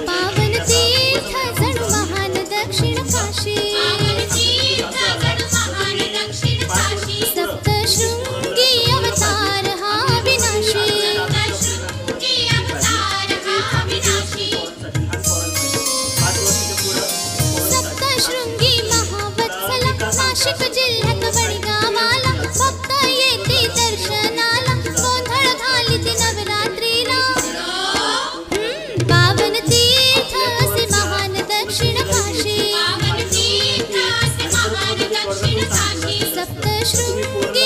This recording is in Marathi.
पावन तीर्थ जणू महान दक्षिण काशी, सप्तशृंगी अवतार हा विनाशी, सप्तशृंगी महावत्सला नाशिक जिल्ह्यात वडगावाला, भक्त येते दर्शनाला, गोंधळ घालीत नवरात्रीला. पावन तीर्थ असे महान दक्षिण काशी, सप्तशृंगी